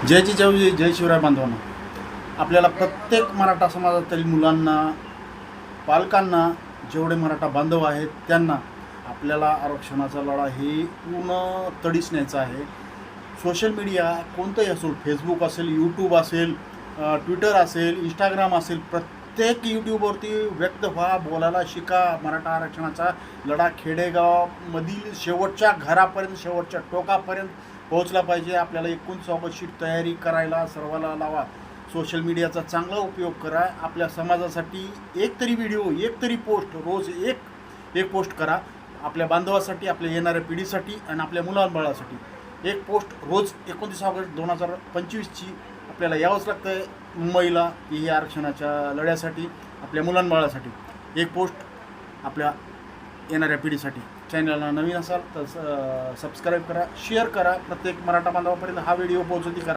जय शिवराय बांधवांनो, आपल्याला प्रत्येक मराठा समाजातील मुलांना, पालकांना, जेवढे मराठा बांधव आहेत त्यांना आपल्याला आरक्षणाचा लढा हे पूर्ण तडीस न्यायचा आहे. सोशल मीडिया कोणतंही असेल, फेसबुक असेल, यूट्यूब असेल, ट्विटर असेल, इंस्टाग्राम असेल, प्रत्येक यूट्यूबवरती व्यक्त व्हा, बोलायला शिका. मराठा आरक्षणाचा लढा खेडेगावामधील शेवटच्या घरापर्यंत, शेवटच्या टोकापर्यंत पोहोचला पाहिजे. आपल्याला 29 ऑगस्टची तयारी करायला सर्वाला लावा. सोशल मीडियाचा चांगला उपयोग करा. आपल्या समाजासाठी एक तरी व्हिडिओ, एक तरी पोस्ट, रोज एक पोस्ट करा. आपल्या बांधवासाठी, आपल्या येणाऱ्या पिढीसाठी आणि आपल्या मुलांबाळासाठी एक पोस्ट रोज. 29 ऑगस्ट 2025ची आपल्याला यावंच लागतं आहे मुंबईला ही आरक्षणाच्या लढ्यासाठी, आपल्या मुलांबाळासाठी एक पोस्ट आपल्या येणाऱ्या पिढीसाठी. चॅनलला नवीन असाल तर सबस्क्राईब करा, शेअर करा, प्रत्येक मराठा बांधवापर्यंत हा व्हिडिओ पोहोचवती करा.